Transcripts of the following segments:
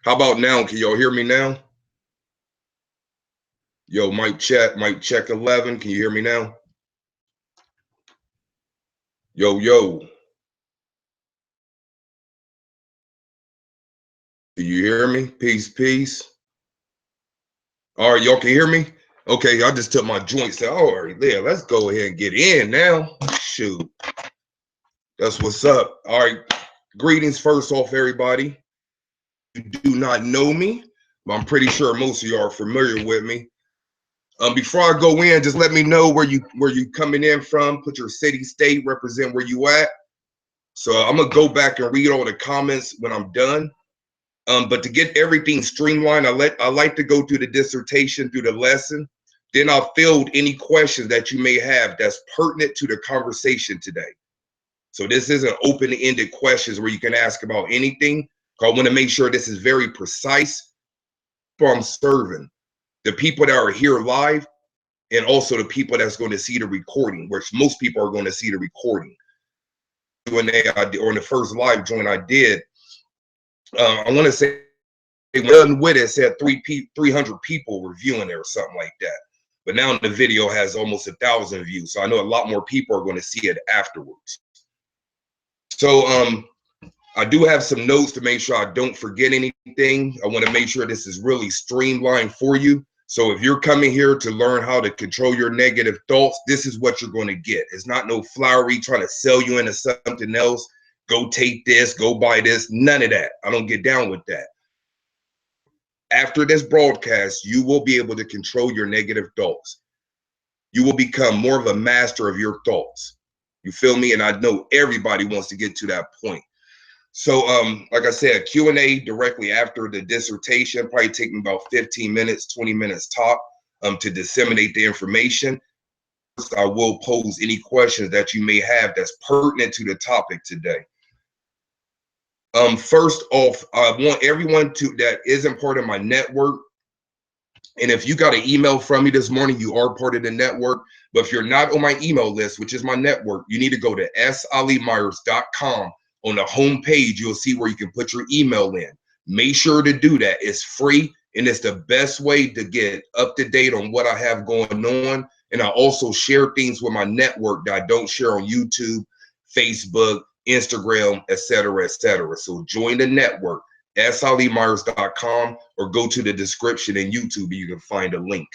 How about now? Can y'all hear me now? Yo, mic check 11. Can you hear me now? Yo, yo. Do you hear me? Peace, peace. All right, y'all can hear me? Okay, I just took my joints out. All right, there. Let's go ahead and get in now. Shoot. That's what's up. All right. Greetings first off, everybody. You do not know me, but I'm pretty sure most of you are familiar with me. Before I go in, just let me know where you coming in from. Put your city, state, represent where you at. So I'm gonna go back and read all the comments when I'm done. But to get everything streamlined, I like to go through the dissertation, through the lesson. Then I'll field any questions that you may have that's pertinent to the conversation today. So this isn't open-ended questions where you can ask about anything. I want to make sure this is very precise for I'm serving the people that are here live and also the people that's going to see the recording, which most people are going to see the recording. Or in the first live joint I did, I want to say one with it said 300 people were viewing it or something like that. But now the video has almost 1,000 views. So I know a lot more people are going to see it afterwards. So I do have some notes to make sure I don't forget anything. I want to make sure this is really streamlined for you. So if you're coming here to learn how to control your negative thoughts, this is what you're going to get. It's not no flowery trying to sell you into something else. Go take this, go buy this. None of that. I don't get down with that. After this broadcast, you will be able to control your negative thoughts. You will become more of a master of your thoughts. You feel me? And I know everybody wants to get to that point. So, like I said, Q&A directly after the dissertation, probably take me about 15 minutes, 20 minutes top, to disseminate the information. I will pose any questions that you may have that's pertinent to the topic today. First off, I want everyone that isn't part of my network, and if you got an email from me this morning, you are part of the network. But if you're not on my email list, which is my network, you need to go to salimyers.com On the home page, you'll see where you can put your email in. Make sure to do that. It's free, and it's the best way to get up to date on what I have going on. And I also share things with my network that I don't share on YouTube, Facebook, Instagram, etc., etc. So join the network, salymyers.com, or go to the description in YouTube and you can find a link.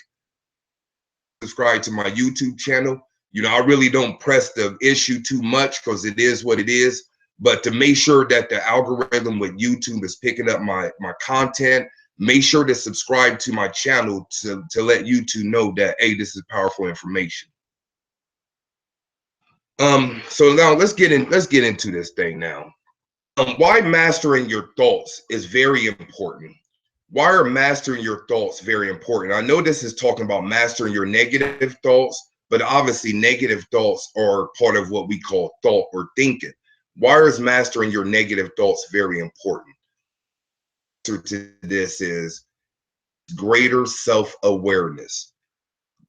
Subscribe to my YouTube channel. You know, I really don't press the issue too much because it is what it is. But to make sure that the algorithm with YouTube is picking up my content, make sure to subscribe to my channel to let YouTube know that, hey, this is powerful information. So now let's get into this thing now. Why mastering your thoughts is very important. Why are mastering your thoughts very important? I know this is talking about mastering your negative thoughts, but obviously negative thoughts are part of what we call thought or thinking. Why is mastering your negative thoughts very important? The answer to this is greater self-awareness.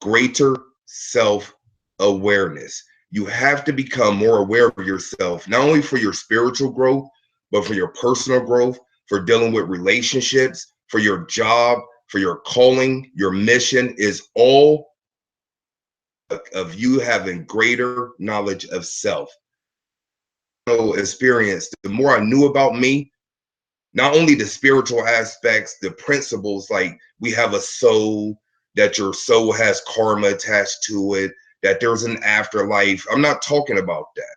Greater self-awareness. You have to become more aware of yourself, not only for your spiritual growth, but for your personal growth, for dealing with relationships, for your job, for your calling. Your mission is all of you having greater knowledge of self. Experience, the more I knew about me, not only the spiritual aspects, the principles, like we have a soul, that your soul has karma attached to it, that there's an afterlife. I'm not talking about that.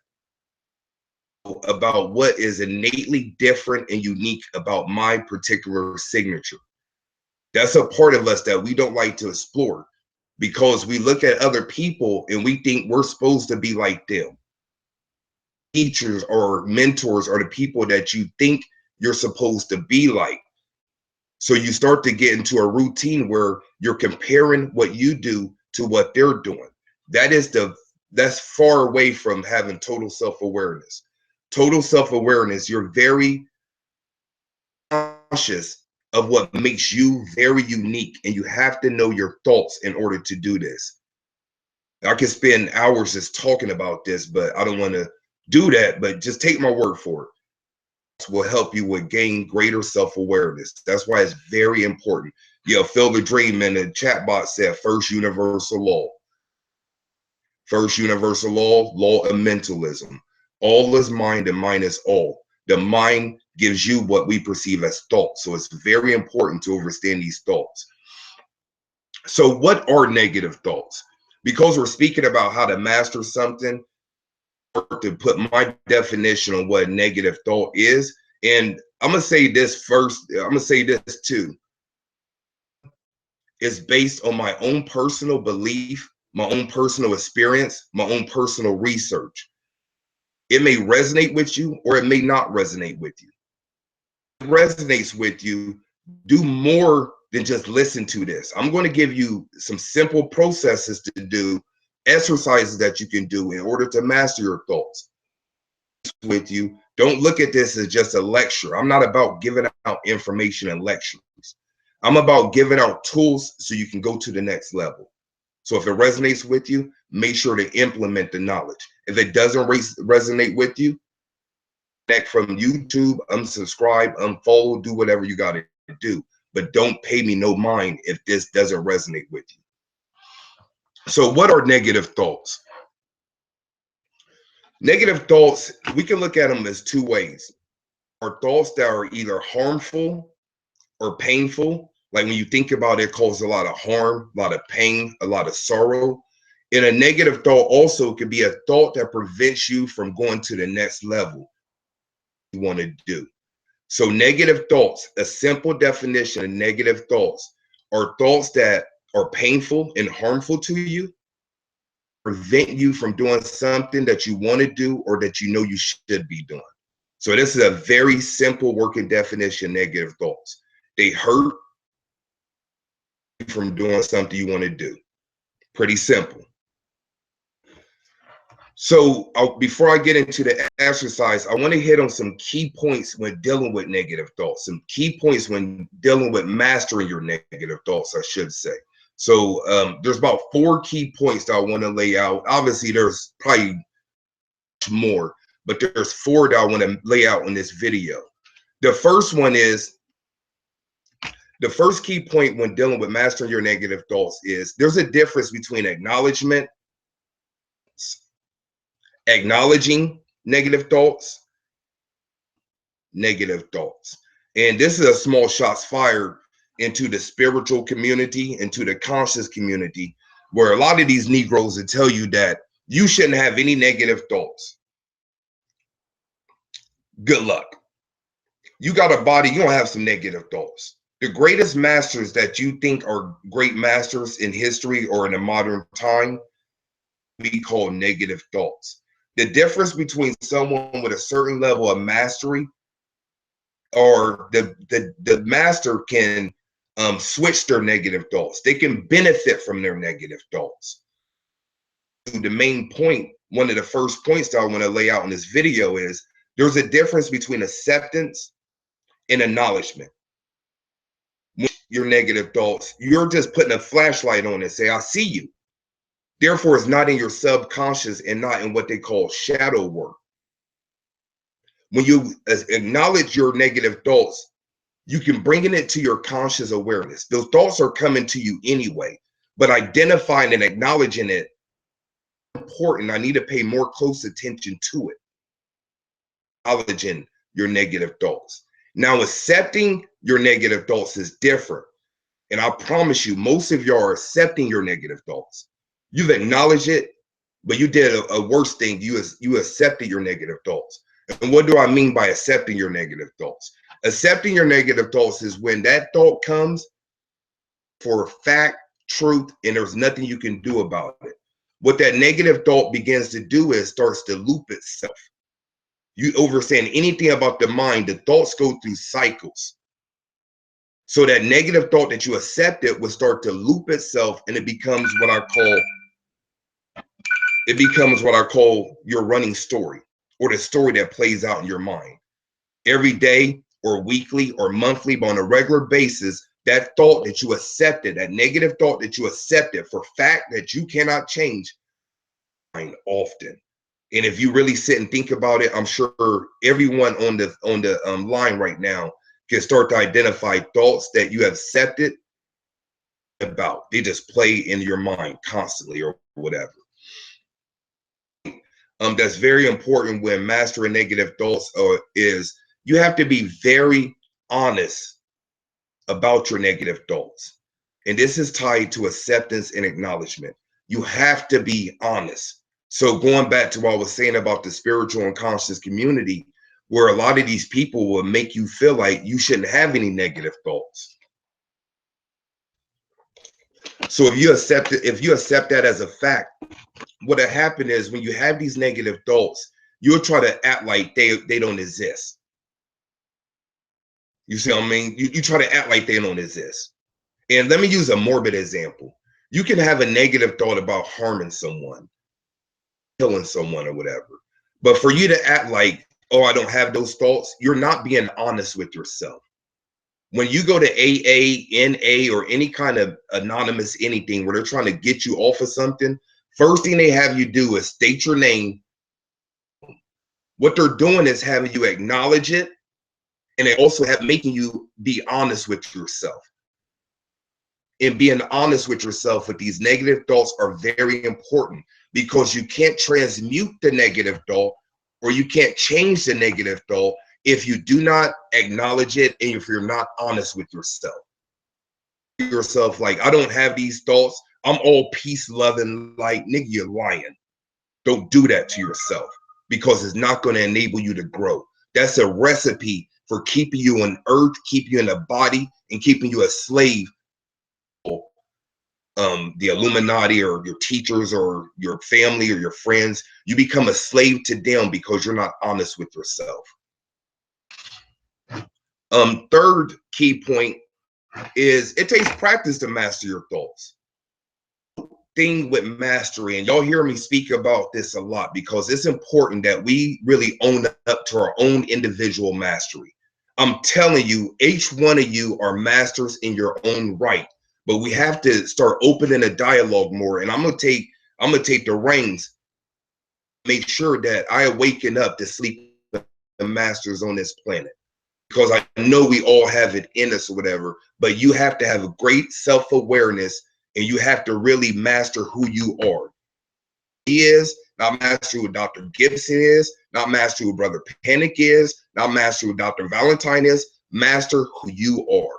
About what is innately different and unique about my particular signature. That's a part of us that we don't like to explore because we look at other people and we think we're supposed to be like them. Teachers or mentors are the people that you think you're supposed to be like. So you start to get into a routine where you're comparing what you do to what they're doing. That's far away from having total self-awareness. Total self-awareness, you're very conscious of what makes you very unique, and you have to know your thoughts in order to do this. I could spend hours just talking about this, but I don't want to do that, but just take my word for it. Will help you with gain greater self-awareness. That's why it's very important. Yeah, Phil the Dream in the chat box said first universal law. First universal law, law of mentalism. All is mind and mind is all. The mind gives you what we perceive as thoughts. So it's very important to understand these thoughts. So what are negative thoughts? Because we're speaking about how to master something, to put my definition on what a negative thought is. And I'm going to say this first. I'm going to say this too. It's based on my own personal belief, my own personal experience, my own personal research. It may resonate with you or it may not resonate with you. If it resonates with you, do more than just listen to this. I'm going to give you some simple processes to do, exercises that you can do in order to master your thoughts. With you, don't look at this as just a lecture. I'm not about giving out information and lectures. I'm about giving out tools so you can go to the next level. So if it resonates with you, make sure to implement the knowledge. If it doesn't resonate with you, back from YouTube, unsubscribe, unfollow, do whatever you got to do. But don't pay me no mind if this doesn't resonate with you. So what are negative thoughts? Negative thoughts, we can look at them as two ways. Are thoughts that are either harmful or painful. Like when you think about it, it causes a lot of harm, a lot of pain, a lot of sorrow. And a negative thought also could be a thought that prevents you from going to the next level you want to do. So negative thoughts, a simple definition of negative thoughts are thoughts that are painful and harmful to you, prevent you from doing something that you want to do or that you know you should be doing. So this is a very simple working definition, negative thoughts. They hurt you from doing something you want to do. Pretty simple. So before I get into the exercise, I want to hit on some key points when dealing with negative thoughts, some key points when dealing with mastering your negative thoughts, I should say. So there's about 4 key points that I want to lay out. Obviously, there's probably more, but there's 4 that I want to lay out in this video. The first one is, the first key point when dealing with mastering your negative thoughts is there's a difference between acknowledging negative thoughts. And this is a small shots fired into the spiritual community, into the conscious community, where a lot of these Negroes will tell you that you shouldn't have any negative thoughts. Good luck. You got a body, you don't have some negative thoughts. The greatest masters that you think are great masters in history or in a modern time, we call negative thoughts. The difference between someone with a certain level of mastery, or the master can switch their negative thoughts. They can benefit from their negative thoughts. The main point, one of the first points that I want to lay out in this video is there's a difference between acceptance and acknowledgement. Your negative thoughts, you're just putting a flashlight on it and say, I see you. Therefore, it's not in your subconscious and not in what they call shadow work. When you acknowledge your negative thoughts, you can bring it to your conscious awareness. Those thoughts are coming to you anyway, but identifying and acknowledging it is important. I need to pay more close attention to it. Acknowledging your negative thoughts. Now, accepting your negative thoughts is different. And I promise you, most of you are accepting your negative thoughts. You've acknowledged it, but you did a worse thing. You accepted your negative thoughts. And what do I mean by accepting your negative thoughts? Accepting your negative thoughts is when that thought comes for fact, truth, and there's nothing you can do about it. What that negative thought begins to do is starts to loop itself. You understand anything about the mind, the thoughts go through cycles. So that negative thought that you accepted will start to loop itself, and it becomes what I call your running story, or the story that plays out in your mind. Every day or weekly or monthly, but on a regular basis, that thought that you accepted, that negative thought that you accepted for fact that you cannot change, often. And if you really sit and think about it, I'm sure everyone on the line right now can start to identify thoughts that you have accepted about. They just play in your mind constantly or whatever. That's very important when mastering negative thoughts is you have to be very honest about your negative thoughts. And this is tied to acceptance and acknowledgement. You have to be honest. So going back to what I was saying about the spiritual and conscious community, where a lot of these people will make you feel like you shouldn't have any negative thoughts. So if you accept that as a fact, what'll happen is when you have these negative thoughts, you'll try to act like they don't exist. You see what I mean? You try to act like they don't exist. And let me use a morbid example. You can have a negative thought about harming someone, killing someone or whatever. But for you to act like, oh, I don't have those thoughts, you're not being honest with yourself. When you go to AA, NA, or any kind of anonymous anything where they're trying to get you off of something, first thing they have you do is state your name. What they're doing is having you acknowledge it, and they also have making you be honest with yourself. And being honest with yourself with these negative thoughts are very important, because you can't transmute the negative thought, or you can't change the negative thought if you do not acknowledge it and if you're not honest with yourself. Yourself like, I don't have these thoughts. I'm all peace, loving, like, nigga, you're lying. Don't do that to yourself, because it's not going to enable you to grow. That's a recipe for keeping you on earth, keeping you in a body, and keeping you a slave. The Illuminati or your teachers or your family or your friends, you become a slave to them because you're not honest with yourself. Third key point is it takes practice to master your thoughts. Thing with mastery, and y'all hear me speak about this a lot, because it's important that we really own up to our own individual mastery. I'm telling you, each one of you are masters in your own right, but we have to start opening a dialogue more. And I'm gonna take the reins make sure that I awaken up to sleep the masters on this planet. Because I know we all have it in us or whatever, but you have to have a great self-awareness and you have to really master who you are. He is, not master who Dr. Gibson is, not master who Brother Panic is, not master who Dr. Valentine is, master who you are.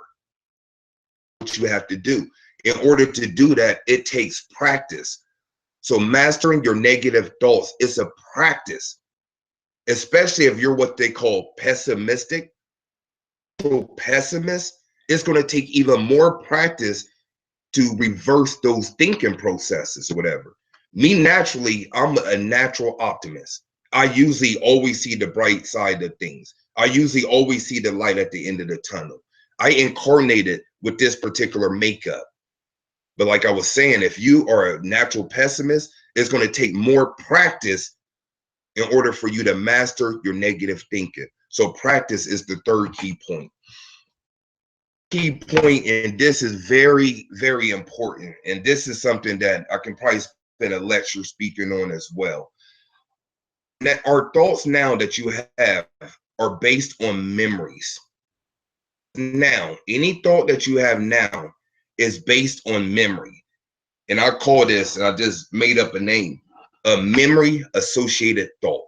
What you have to do. In order to do that, it takes practice. So mastering your negative thoughts is a practice, especially if you're what they call pessimistic. Pessimist, it's going to take even more practice to reverse those thinking processes or whatever. Me, naturally, I'm a natural optimist. I usually always see the bright side of things. I usually always see the light at the end of the tunnel. I incarnated with this particular makeup. But like I was saying, if you are a natural pessimist, it's going to take more practice in order for you to master your negative thinking. So practice is the third key point. Key point, and this is very, very important. And this is something that I can probably spend a lecture speaking on as well. That our thoughts now that you have are based on memories. Now, any thought that you have now is based on memory. And I call this, and I just made up a name, a memory associated thought.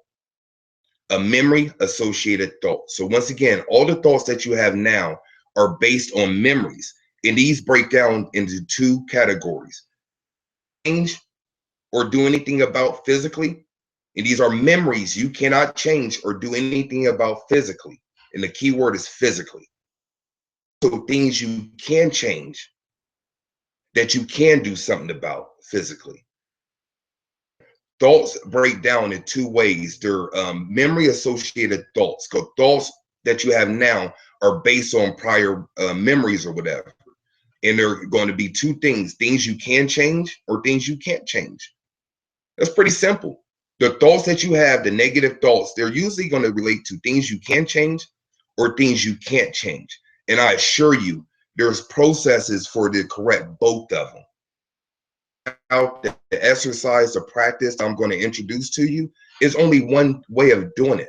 A memory associated thought. So once again, all the thoughts that you have now are based on memories. And these break down into two categories. Change or do anything about physically. And these are memories you cannot change or do anything about physically. And the key word is physically. So things you can change, that you can do something about physically. Thoughts break down in two ways. They're memory associated thoughts. Because thoughts that you have now are based on prior memories or whatever. And they're going to be two things you can change or things you can't change. That's pretty simple. The thoughts that you have, the negative thoughts, they're usually going to relate to things you can change or things you can't change. And I assure you, there's processes for to correct both of them. Now, the exercise, the practice I'm going to introduce to you is only one way of doing it.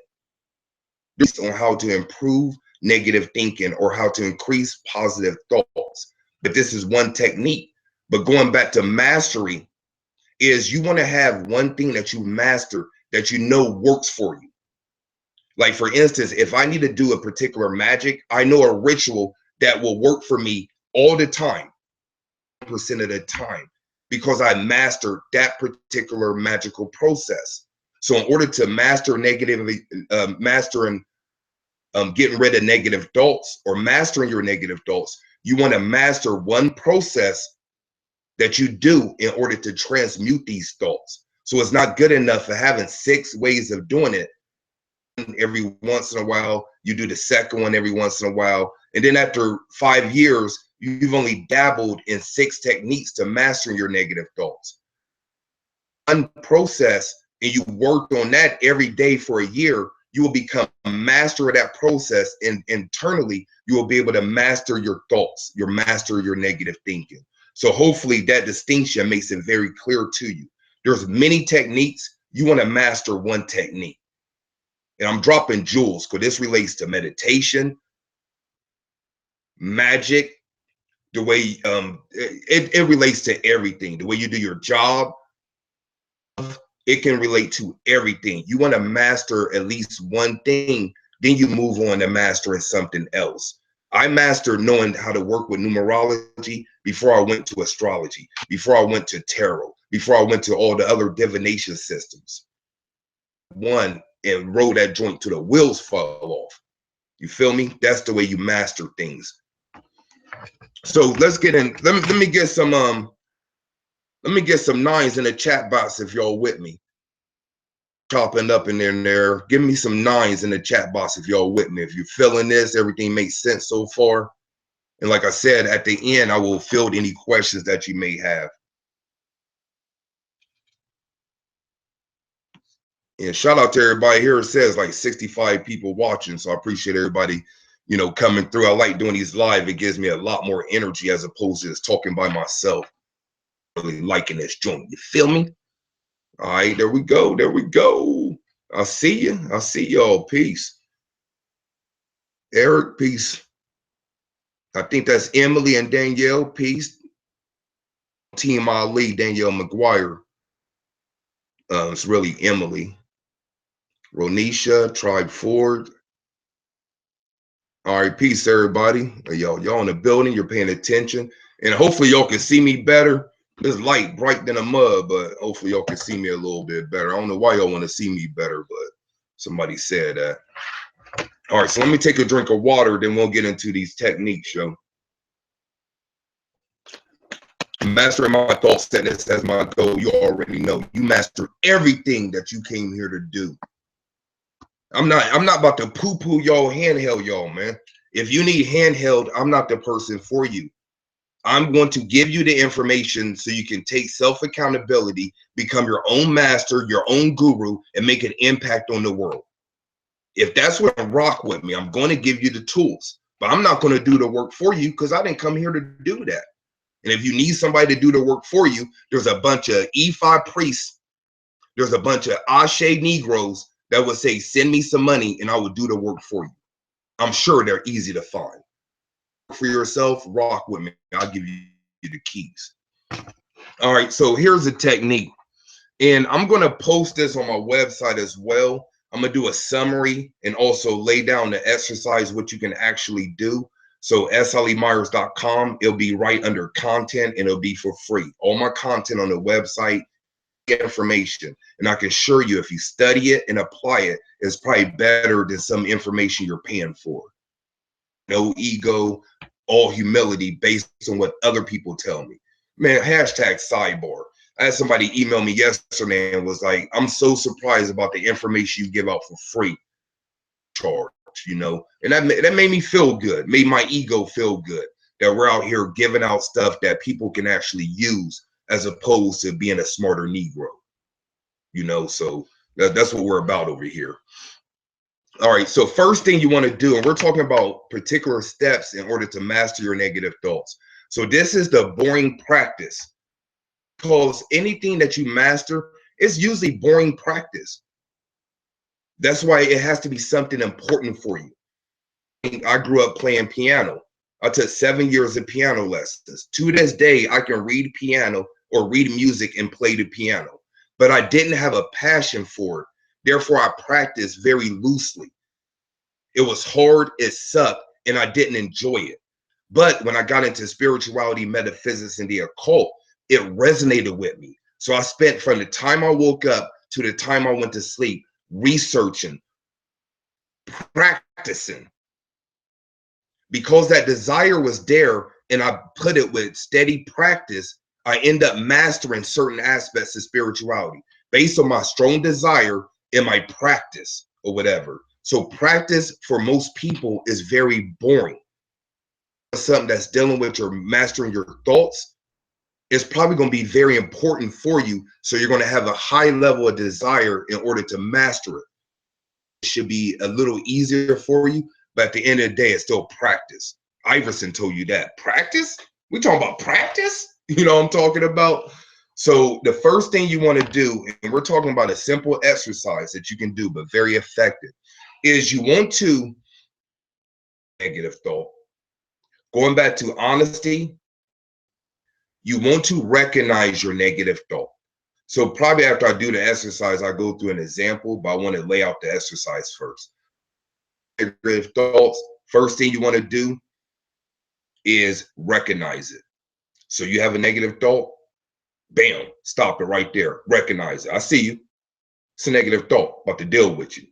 Based on how to improve negative thinking or how to increase positive thoughts. But this is one technique. But going back to mastery is you want to have one thing that you master that you know works for you. Like for instance, if I need to do a particular magic, I know a ritual that will work for me all the time, % of the time, because I mastered that particular magical process. So in order to master negatively, getting rid of negative thoughts or mastering your negative thoughts, you want to master one process that you do in order to transmute these thoughts. So it's not good enough for having 6 ways of doing it. Every once in a while, you do the second one every once in a while. And then after 5 years, you've only dabbled in 6 techniques to mastering your negative thoughts. One process, and you worked on that every day for a year, you will become a master of that process. And internally, you will be able to master your thoughts, master your negative thinking. So hopefully that distinction makes it very clear to you. There's many techniques. You want to master one technique. And I'm dropping jewels because this relates to meditation, magic, the way it relates to everything. The way you do your job, it can relate to everything. You want to master at least one thing, then you move on to mastering something else. I mastered knowing how to work with numerology before I went to astrology, before I went to tarot, before I went to all the other divination systems. One, and rode that joint till the wheels fall off. You feel me? That's the way you master things. So let's get in. Let me get some 9s in the chat box if y'all with me. Chopping up in there. Give me some 9s in the chat box if y'all with me. If you're feeling this, everything makes sense so far. And like I said, at the end, I will field any questions that you may have. And shout out to everybody here. It says like 65 people watching. So I appreciate everybody, coming through. I like doing these live. It gives me a lot more energy as opposed to just talking by myself. Really liking this joint. You feel me? All right, there we go. There we go. I'll see you. I'll see y'all. Peace. Eric, peace. I think that's Emily and Danielle. Peace. Team Ali, Danielle McGuire. It's really Emily. Ronisha, Tribe Ford. All right, peace, everybody. Y'all in the building. You're paying attention, and hopefully y'all can see me better. This light bright than a mud, but hopefully y'all can see me a little bit better. I don't know why y'all want to see me better, but somebody said that. All right, so let me take a drink of water, then we'll get into these techniques, yo. Mastering my thought status as my goal. You already know. You master everything that you came here to do. I'm not about to poo-poo y'all, handheld y'all, man. If you need handheld, I'm not the person for you. I'm going to give you the information so you can take self-accountability, become your own master, your own guru, and make an impact on the world. If that's what I rock with me, I'm going to give you the tools, but I'm not going to do the work for you because I didn't come here to do that. And if you need somebody to do the work for you, there's a bunch of E5 priests, there's a bunch of Ashe Negroes that would say, send me some money and I will do the work for you. I'm sure they're easy to find. For yourself, rock with me. I'll give you the keys. All right, so here's a technique. And I'm going to post this on my website as well. I'm going to do a summary and also lay down the exercise, what you can actually do. So SLEMyers.com, it'll be right under content and it'll be for free. All my content on the website, information. And I can assure you, if you study it and apply it, it's probably better than some information you're paying for. No ego, all humility based on what other people tell me. Man, hashtag sidebar. I had somebody email me yesterday and was like, I'm so surprised about the information you give out for free. Charge, you know, and that made me feel good, made my ego feel good that we're out here giving out stuff that people can actually use as opposed to being a smarter Negro, you know, so that's what we're about over here. All right, so first thing you want to do, and we're talking about particular steps in order to master your negative thoughts. So this is the boring practice, because anything that you master is usually boring practice. That's why it has to be something important for you. I grew up playing piano. I took 7 years of piano lessons. To this day, I can read piano or read music and play the piano, but I didn't have a passion for it. Therefore, I practiced very loosely. It was hard, it sucked, and I didn't enjoy it. But when I got into spirituality, metaphysics, and the occult, it resonated with me. So I spent from the time I woke up to the time I went to sleep researching, practicing. Because that desire was there and I put it with steady practice, I end up mastering certain aspects of spirituality based on my strong desire in my practice or whatever. So practice for most people is very boring. Something that's dealing with your mastering your thoughts is probably going to be very important for you. So you're going to have a high level of desire in order to master it. It should be a little easier for you, but at the end of the day, it's still practice. Iverson told you that. Practice? We talking about practice? You know what I'm talking about? So the first thing you want to do, and we're talking about a simple exercise that you can do, but very effective, is you want to negative thought. Going back to honesty, you want to recognize your negative thought. So probably after I do the exercise, I go through an example, but I want to lay out the exercise first. Negative thoughts, first thing you want to do is recognize it. So you have a negative thought, bam, stop it right there. Recognize it. I see you. It's a negative thought, about to deal with you.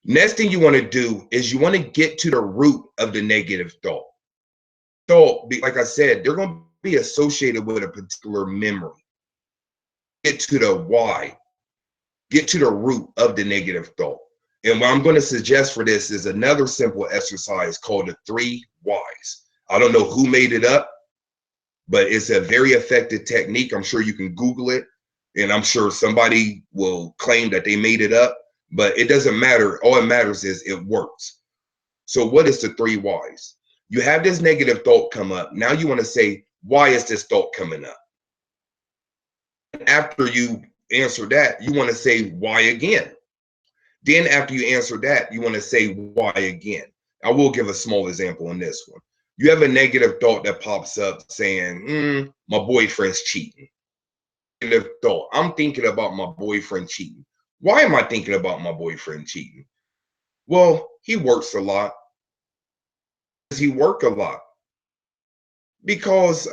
Next thing you want to do is you want to get to the root of the negative thought. Thought, like I said, they're going to be associated with a particular memory. Get to the why. Get to the root of the negative thought. And what I'm going to suggest for this is another simple exercise called the 3 whys. I don't know who made it up, but it's a very effective technique. I'm sure you can Google it, and I'm sure somebody will claim that they made it up, but it doesn't matter. All it matters is it works. So what is the 3 whys? You have this negative thought come up. Now you want to say, why is this thought coming up? After you answer that, you want to say why again. Then after you answer that, you want to say why again. I will give a small example on this one. You have a negative thought that pops up saying, my boyfriend's cheating. Negative thought. I'm thinking about my boyfriend cheating. Why am I thinking about my boyfriend cheating? Well, he works a lot. Does he work a lot? Because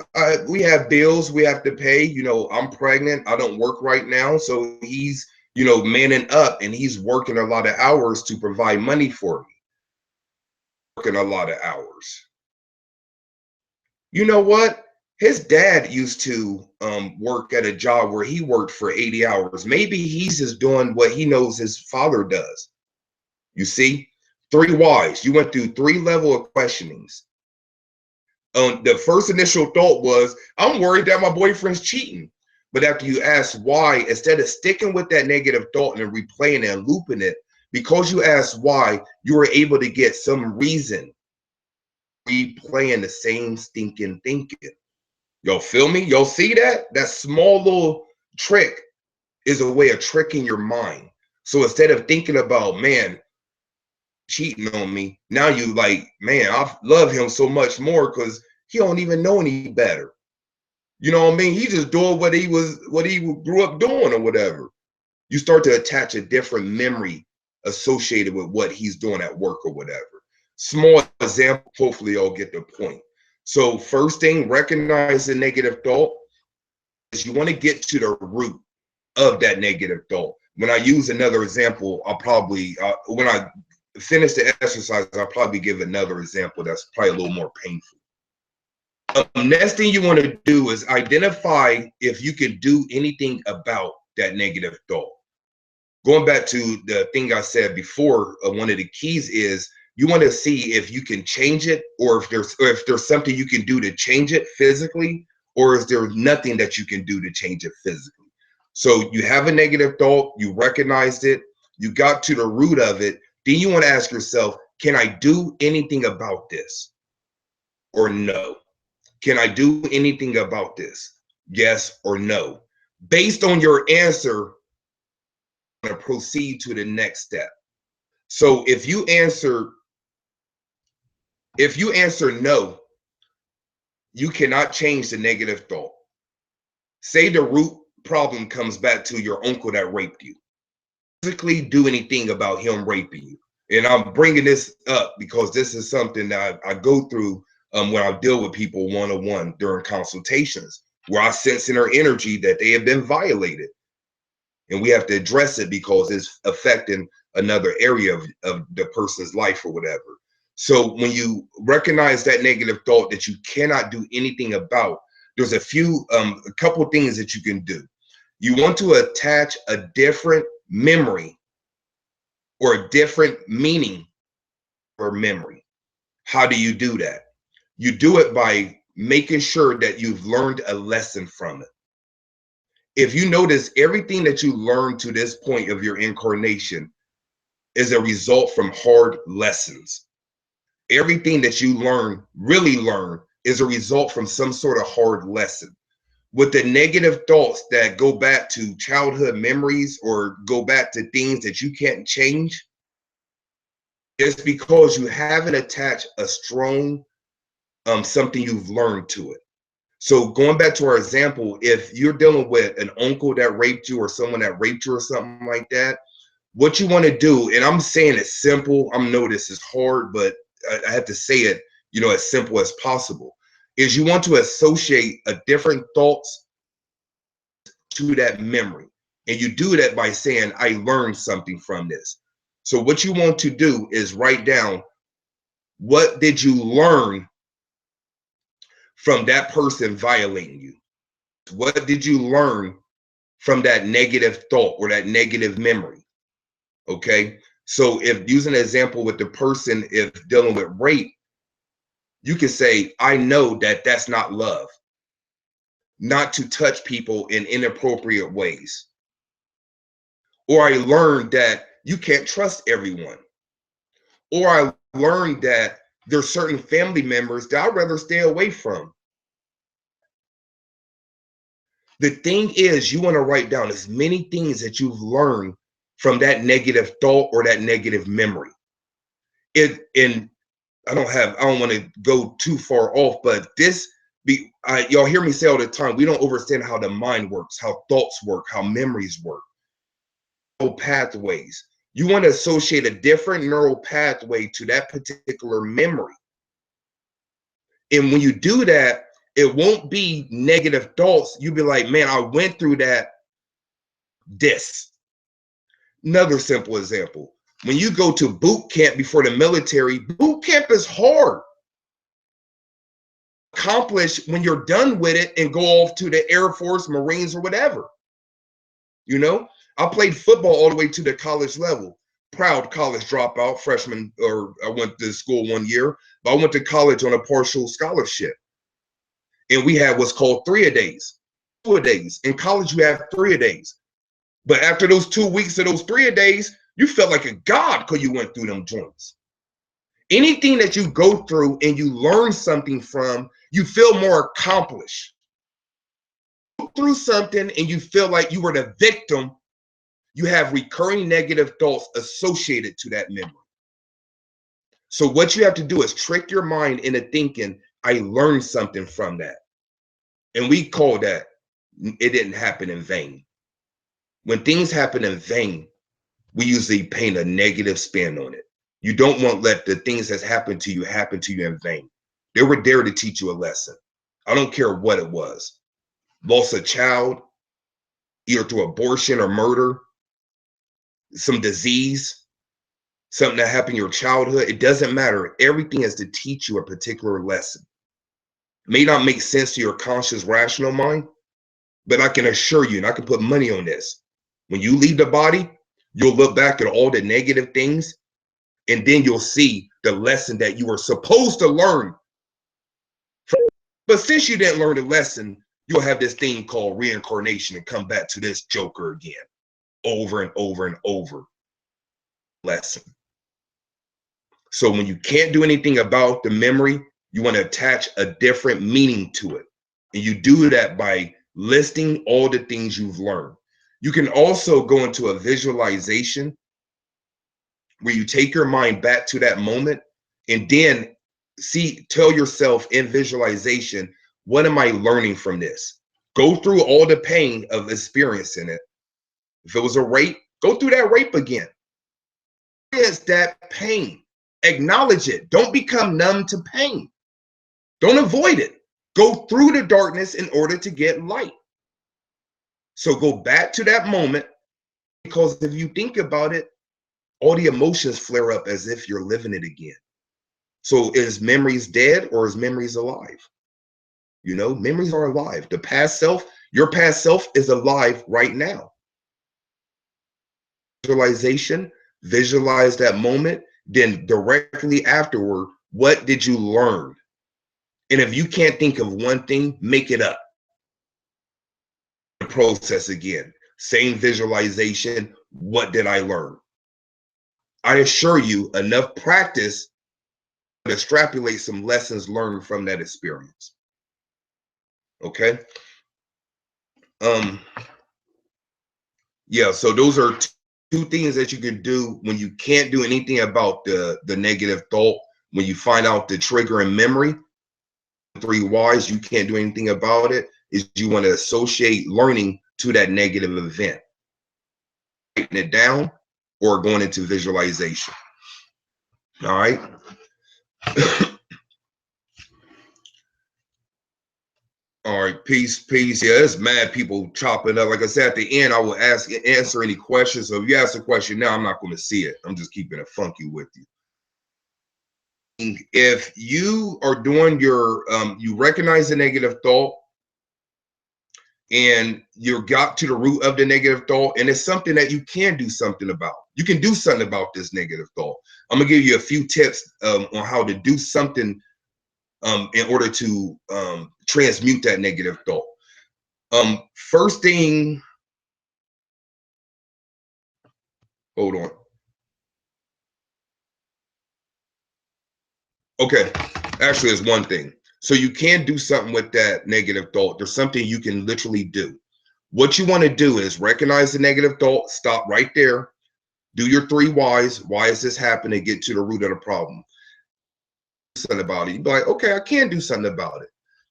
we have bills we have to pay. I'm pregnant. I don't work right now. So he's, manning up and he's working a lot of hours to provide money for me. Working a lot of hours. You know what? His dad used to work at a job where he worked for 80 hours. Maybe he's just doing what he knows his father does. You see? 3 whys. You went through 3 level of questionings. The first initial thought was, I'm worried that my boyfriend's cheating. But after you ask why, instead of sticking with that negative thought and replaying it and looping it, because you asked why, you were able to get some reason replaying the same stinking thinking. Y'all feel me? Y'all see that? That small little trick is a way of tricking your mind. So instead of thinking about, man, cheating on me, now you like, man, I love him so much more because he don't even know any better. You know what I mean? He just doing what he grew up doing or whatever. You start to attach a different memory associated with what he's doing at work or whatever. Small example, hopefully y'all get the point. So first thing, recognize the negative thought is you want to get to the root of that negative thought. When I use another example, I'll probably, when I finish the exercise, I'll probably give another example that's probably a little more painful. Next thing you want to do is identify if you can do anything about that negative thought. Going back to the thing I said before, one of the keys is you want to see if you can change it, or if there's something you can do to change it physically, or is there nothing that you can do to change it physically. So you have a negative thought, you recognized it, you got to the root of it, then you want to ask yourself, can I do anything about this or no? Can I do anything about this? Yes or no? Based on your answer, I'm going to proceed to the next step. So if you answer no, you cannot change the negative thought. Say the root problem comes back to your uncle that raped you. Physically do anything about him raping you. And I'm bringing this up because this is something that I go through when I deal with people one-on-one during consultations, where I sense in their energy that they have been violated. And we have to address it because it's affecting another area of the person's life or whatever. So when you recognize that negative thought that you cannot do anything about, there's a couple things that you can do. You want to attach a different memory or a different meaning for memory. How do you do that? You do it by making sure that you've learned a lesson from it. If you notice, everything that you learned to this point of your incarnation is a result from hard lessons. Everything that you really learn, is a result from some sort of hard lesson. With the negative thoughts that go back to childhood memories or go back to things that you can't change, it's because you haven't attached a strong something you've learned to it. So going back to our example, if you're dealing with an uncle that raped you or someone that raped you or something like that, what you want to do, and I'm saying it's simple, I know this is hard, but I have to say it, as simple as possible, is you want to associate a different thoughts to that memory. And you do that by saying, I learned something from this. So what you want to do is write down, what did you learn from that person violating you? What did you learn from that negative thought or that negative memory? Okay. So if using an example with the person, if dealing with rape, you can say, I know that that's not love, not to touch people in inappropriate ways. Or I learned that you can't trust everyone. Or I learned that there's certain family members that I'd rather stay away from. The thing is, you want to write down as many things that you've learned from that negative thought or that negative memory. And I don't want to go too far off, but y'all hear me say all the time, we don't understand how the mind works, how thoughts work, how memories work, neural pathways. You want to associate a different neural pathway to that particular memory. And when you do that, it won't be negative thoughts. You'll be like, man, I went through that. Another simple example. When you go to boot camp before the military, boot camp is hard. Accomplish when you're done with it and go off to the Air Force, Marines, or whatever. You know, I played football all the way to the college level. Proud college dropout, freshman, or I went to school 1 year, but I went to college on a partial scholarship. And we had what's called 3-a-days. 2-a-days. In college, you have 3-a-days. But after those 2 weeks of those 3-a-days, you felt like a god because you went through them joints. Anything that you go through and you learn something from, you feel more accomplished. Go through something and you feel like you were the victim, you have recurring negative thoughts associated to that memory. So what you have to do is trick your mind into thinking, I learned something from that. And we call that, it didn't happen in vain. When things happen in vain, we usually paint a negative spin on it. You don't want to let the things that's happened to you happen to you in vain. They were there to teach you a lesson. I don't care what it was. Lost a child, either through abortion or murder, some disease, something that happened in your childhood. It doesn't matter. Everything is to teach you a particular lesson. It may not make sense to your conscious, rational mind, but I can assure you, and I can put money on this, when you leave the body, you'll look back at all the negative things, and then you'll see the lesson that you were supposed to learn. But since you didn't learn the lesson, you'll have this thing called reincarnation and come back to this joker again, over and over and over. Lesson. So when you can't do anything about the memory, you want to attach a different meaning to it. And you do that by listing all the things you've learned. You can also go into a visualization where you take your mind back to that moment and then tell yourself in visualization, what am I learning from this? Go through all the pain of experiencing it. If it was a rape, go through that rape again. Experience that pain. Acknowledge it. Don't become numb to pain. Don't avoid it. Go through the darkness in order to get light. So go back to that moment, because if you think about it, all the emotions flare up as if you're living it again. So is memories dead or is memories alive? You know, memories are alive. The past self, your past self is alive right now. Visualization, visualize that moment, then directly afterward, what did you learn? And if you can't think of one thing, make it up. The process again, same visualization, what did I learn? I assure you, enough practice to extrapolate some lessons learned from that experience. Okay. Yeah, so those are two things that you can do when you can't do anything about the negative thought. When you find out the trigger in memory, 3 whys, you can't do anything about it, is you want to associate learning to that negative event. Writing it down or going into visualization. All right. All right, peace. Yeah, there's mad people chopping up. Like I said, at the end, I will answer any questions. So if you ask a question now, I'm not going to see it. I'm just keeping it funky with you. If you are doing your, you recognize the negative thought and you got to the root of the negative thought, and it's something that you can do something about. You can do something about this negative thought. I'm gonna give you a few tips on how to do something in order to transmute that negative thought. First thing, hold on. Okay, actually, there's one thing. So you can do something with that negative thought. There's something you can literally do. What you want to do is recognize the negative thought, stop right there, do your 3 whys. Why is this happening? Get to the root of the problem. Do something about it. You be like, okay, I can do something about it.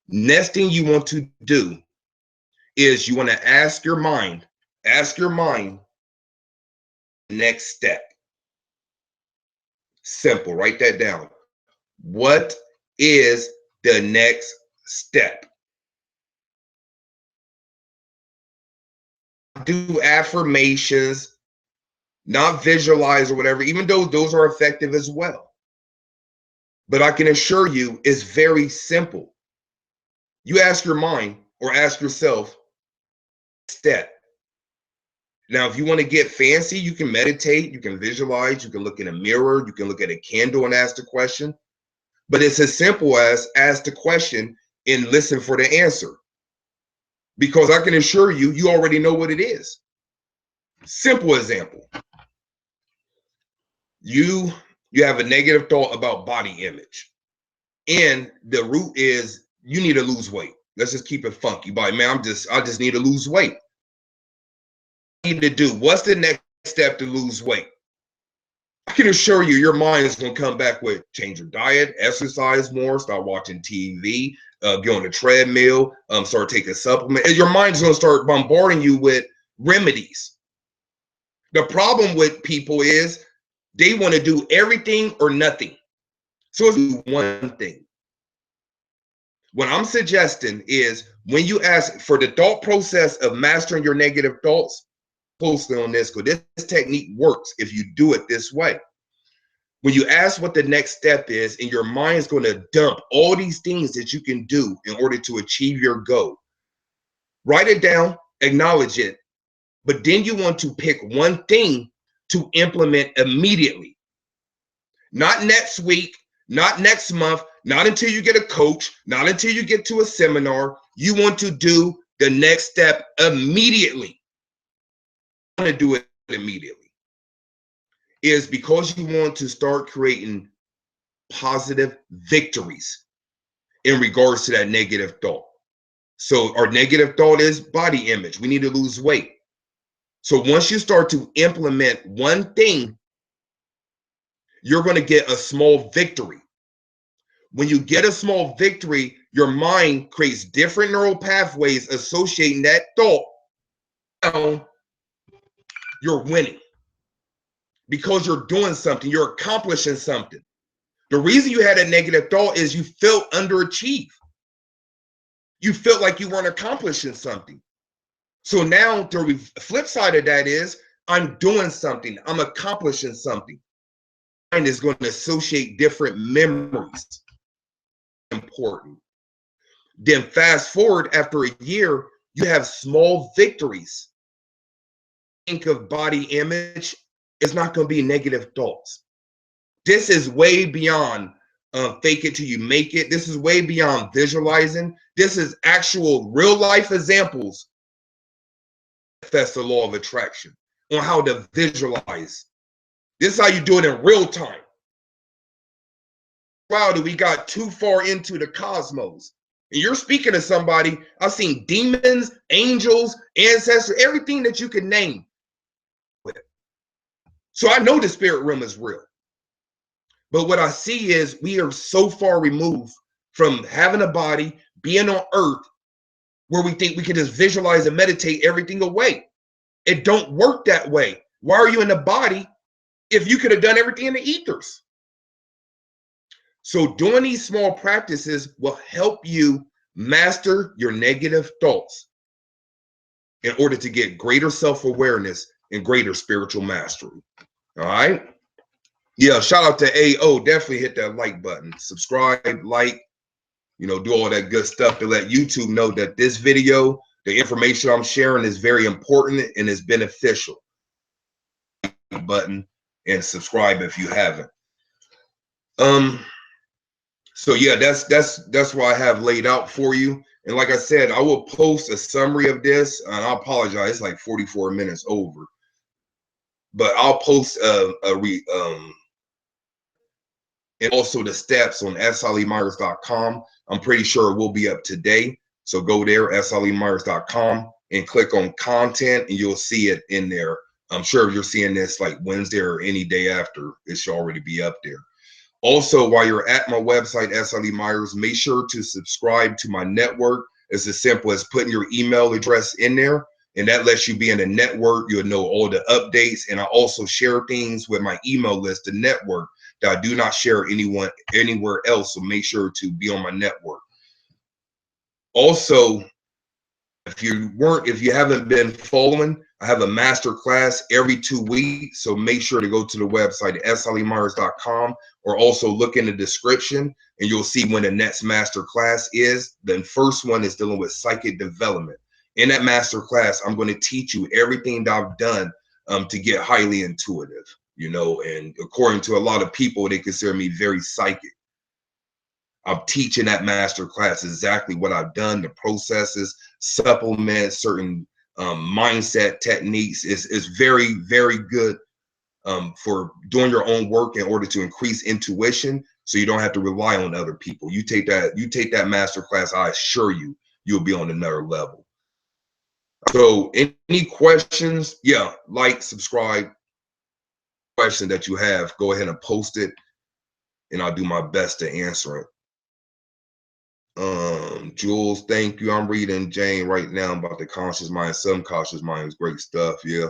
Next thing you want to do is you want to ask your mind next step. Simple, write that down. What is the next step? Do affirmations, not visualize or whatever, even though those are effective as well. But I can assure you it's very simple. You ask your mind or ask yourself, step. Now, if you want to get fancy, you can meditate, you can visualize, you can look in a mirror, you can look at a candle and ask the question. But it's as simple as ask the question and listen for the answer. Because I can assure you, you already know what it is. Simple example. You have a negative thought about body image. And the root is you need to lose weight. Let's just keep it funky. But man, I just need to lose weight. What do you need to do? What's the next step to lose weight? I can assure you, your mind is going to come back with change your diet, exercise more, start watching TV, get on the treadmill, start taking supplements. And your mind's going to start bombarding you with remedies. The problem with people is they want to do everything or nothing. So it's one thing. What I'm suggesting is when you ask for the thought process of mastering your negative thoughts, closely on this, because this technique works if you do it this way. When you ask what the next step is, and your mind is going to dump all these things that you can do in order to achieve your goal, write it down, acknowledge it, but then you want to pick one thing to implement immediately. Not next week, not next month, not until you get a coach, not until you get to a seminar. You want to do the next step immediately. You want to do it immediately. Is because you want to start creating positive victories in regards to that negative thought. So our negative thought is body image. We need to lose weight. So once you start to implement one thing, you're going to get a small victory. When you get a small victory, your mind creates different neural pathways associating that thought. Now you're winning because you're doing something, you're accomplishing something. The reason you had a negative thought is you felt underachieved. You felt like you weren't accomplishing something. So now the flip side of that is I'm doing something, I'm accomplishing something. Mind is going to associate different memories. Important. Then fast forward after a year, you have small victories. Think of body image, it's not going to be negative thoughts. This is way beyond fake it till you make it. This is way beyond visualizing. This is actual real life examples. That's the law of attraction on how to visualize. This is how you do it in real time. Wow, we got too far into the cosmos. And you're speaking to somebody, I've seen demons, angels, ancestors, everything that you can name. So I know the spirit realm is real. But what I see is we are so far removed from having a body, being on earth, where we think we can just visualize and meditate everything away. It don't work that way. Why are you in the body if you could have done everything in the ethers? So doing these small practices will help you master your negative thoughts in order to get greater self-awareness and greater spiritual mastery. All right. Yeah, shout out to AO. Definitely hit that like button. Subscribe, like, do all that good stuff to let YouTube know that this video, the information I'm sharing is very important and is beneficial. Button and subscribe if you haven't. So yeah, that's what I have laid out for you. And like I said, I will post a summary of this, and I apologize, it's like 44 minutes over. But I'll post and also the steps on SLEmyers.com. I'm pretty sure it will be up today. So go there, SLEmyers.com. and click on content, and you'll see it in there. I'm sure if you're seeing this like Wednesday or any day after, it should already be up there. Also, while you're at my website, SLE Myers, make sure to subscribe to my network. It's as simple as putting your email address in there, and that lets you be in the network. You'll know all the updates, and I also share things with my email list, the network, that I do not share anywhere else. So make sure to be on my network. Also, if you haven't been following, I have a master class every 2 weeks. So make sure to go to the website, SLEMyers.com, or also look in the description and you'll see when the next master class is. The first one is dealing with psychic development. In that master class, I'm going to teach you everything that I've done to get highly intuitive, you know, and according to a lot of people, they consider me very psychic. I'm teaching that master class exactly what I've done, the processes, supplements, certain mindset techniques. Is very, very good for doing your own work in order to increase intuition, so you don't have to rely on other people. You take that master class, I assure you, you'll be on another level. So any questions? Yeah, like, subscribe. Question that you have, go ahead and post it, and I'll do my best to answer it. Jules, thank you. I'm reading Jane right now about the conscious mind, subconscious mind. Is great stuff. Yeah.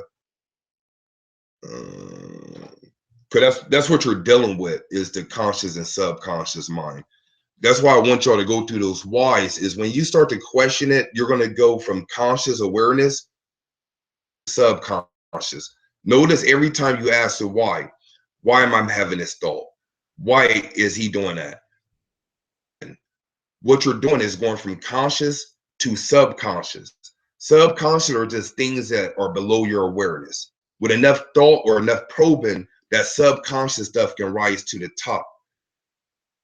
Cause that's what you're dealing with, is the conscious and subconscious mind. That's why I want y'all to go through those whys. Is when you start to question it, you're going to go from conscious awareness to subconscious. Notice every time you ask the why am I having this thought? Why is he doing that? What you're doing is going from conscious to subconscious. Subconscious are just things that are below your awareness. With enough thought or enough probing, that subconscious stuff can rise to the top.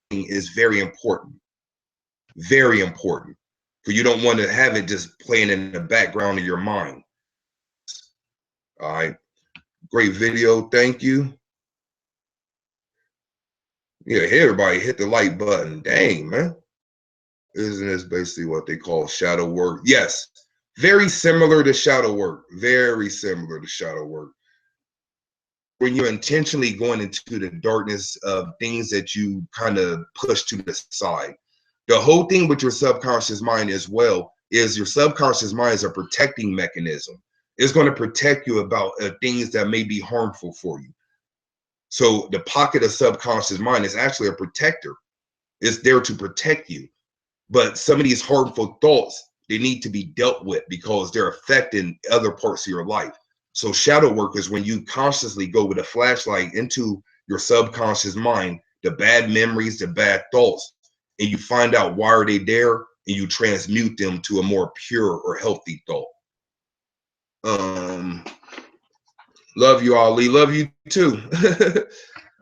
Is very important. Very important. Because you don't want to have it just playing in the background of your mind. All right. Great video. Thank you. Yeah, everybody hit the like button. Dang, man. Isn't this basically what they call shadow work? Yes, very similar to shadow work. Very similar to shadow work. When you're intentionally going into the darkness of things that you kind of push to the side. The whole thing with your subconscious mind as well is your subconscious mind is a protecting mechanism. It's going to protect you about things that may be harmful for you. So the pocket of subconscious mind is actually a protector. It's there to protect you. But some of these harmful thoughts, they need to be dealt with because they're affecting other parts of your life. So shadow work is when you consciously go with a flashlight into your subconscious mind, the bad memories, the bad thoughts, and you find out why are they there, and you transmute them to a more pure or healthy thought. Love you, Ali. Love you too.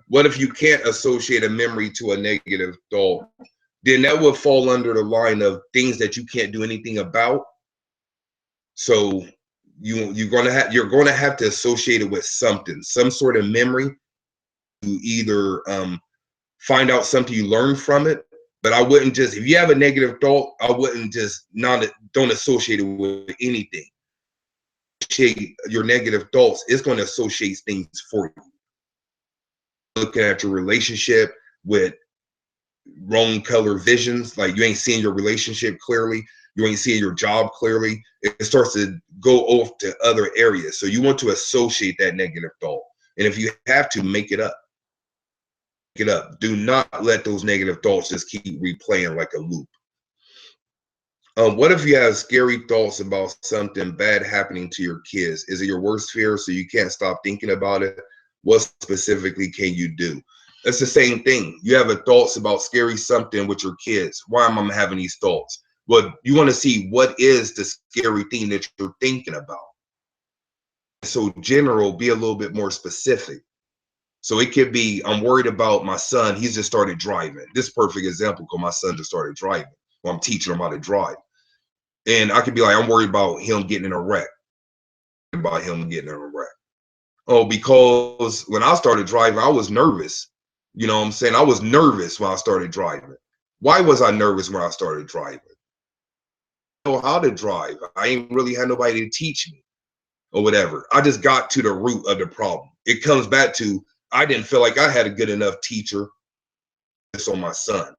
What if you can't associate a memory to a negative thought? Then that would fall under the line of things that you can't do anything about. So you're going to have to associate it with something, some sort of memory. You either find out something you learn from it, but I wouldn't just, if you have a negative thought, I wouldn't just don't associate it with anything. Your negative thoughts, it's going to associate things for you. Looking at your relationship with wrong color visions, like you ain't seeing your relationship clearly, you ain't seeing your job clearly, it starts to go off to other areas. So you want to associate that negative thought, and if you have to, make it up. Make it up. Do not let those negative thoughts just keep replaying like a loop. What if you have scary thoughts about something bad happening to your kids? Is it your worst fear so you can't stop thinking about it? What specifically can you do? It's the same thing. You have thoughts about scary something with your kids. Why am I having these thoughts? Well, you want to see what is the scary thing that you're thinking about. So general, be a little bit more specific. So it could be, I'm worried about my son. He's just started driving. This is a perfect example because my son just started driving. Well, I'm teaching him how to drive. And I could be like, I'm worried about him getting in a wreck. Oh, because when I started driving, I was nervous. You know what I'm saying? I was nervous when I started driving. Why was I nervous when I started driving? know how to drive. I ain't really had nobody to teach me or whatever. I just got to the root of the problem. It comes back to I didn't feel like I had a good enough teacher on my son.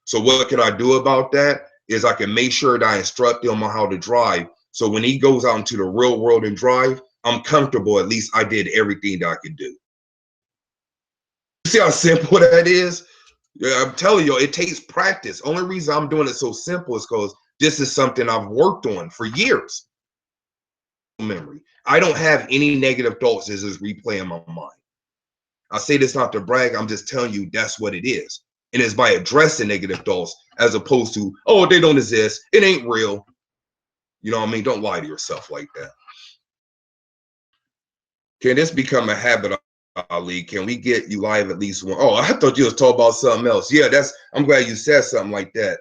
So what can I do about that? Is I can make sure that I instruct him on how to drive. So when he goes out into the real world and drive, I'm comfortable. At least I did everything that I could do. See how simple that is? Yeah, I'm telling you, it takes practice. Only reason I'm doing it so simple is because this is something I've worked on for years. Memory. I don't have any negative thoughts as is replaying my mind. I say this not to brag. I'm just telling you that's what it is. And it's by addressing negative thoughts as opposed to, oh, they don't exist. It ain't real. You know what I mean? Don't lie to yourself like that. Can this become a habit, Ali? Can we get you live at least one? Oh, I thought you was talking about something else. Yeah, I'm glad you said something like that.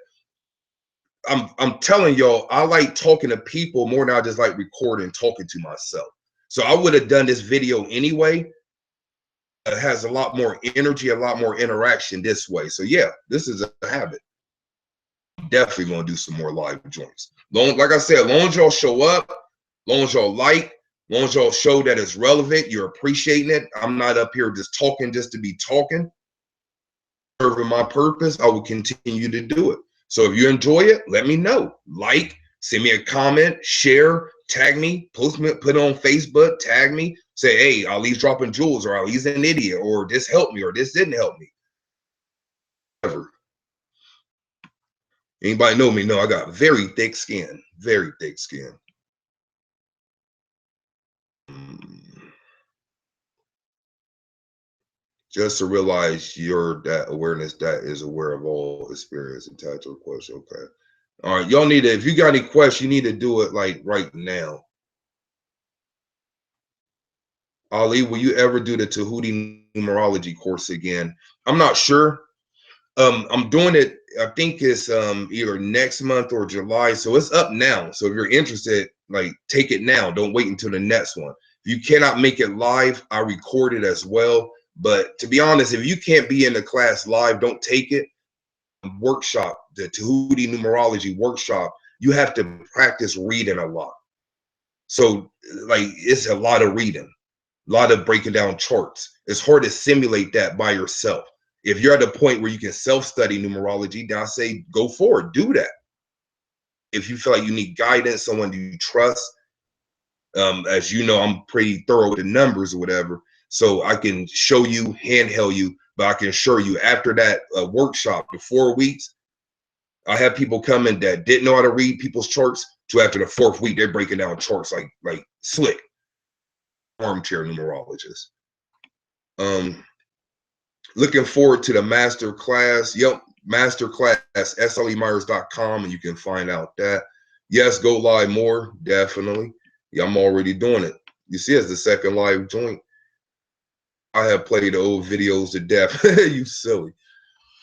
I'm telling y'all, I like talking to people more than I just like recording, talking to myself. So I would have done this video anyway. It has a lot more energy, a lot more interaction this way. So yeah, this is a habit. Definitely gonna do some more live joints. Like I said, long as y'all show up, long as y'all like, long as y'all show that it's relevant, you're appreciating it. I'm not up here just talking just to be talking. Serving my purpose, I will continue to do it. So if you enjoy it, let me know. Like, send me a comment, share, tag me, post me, put it on Facebook, tag me, say, hey, Ali's dropping jewels, or Ali's an idiot, or this helped me, or this didn't help me. Whatever. Anybody know me? No, I got very thick skin, very thick skin. Just to realize you're that awareness that is aware of all experience and title question. Okay. All right. Y'all need to, if you got any questions, you need to do it like right now. Ali, will you ever do the Tahuti numerology course again? I'm not sure. I'm doing it, I think it's either next month or July. So it's up now. So if you're interested, like take it now. Don't wait until the next one. If you cannot make it live, I record it as well. But to be honest, if you can't be in the class live, don't take it. Workshop, the Tahuti numerology workshop, you have to practice reading a lot. So like it's a lot of reading, a lot of breaking down charts. It's hard to simulate that by yourself. If you're at a point where you can self-study numerology, then I say go forward, do that. If you feel like you need guidance, someone you trust, as you know, I'm pretty thorough with the numbers or whatever, so I can show you, handheld you, but I can assure you after that workshop, the 4 weeks, I have people come in that didn't know how to read people's charts, to after the 4th week, they're breaking down charts like slick. Armchair numerologist. Looking forward to the master class. Yep, master class, SLEMyers.com, and you can find out that. Yes, go live more, definitely. Yeah, I'm already doing it. You see, it's the second live joint. I have played the old videos to death. You silly.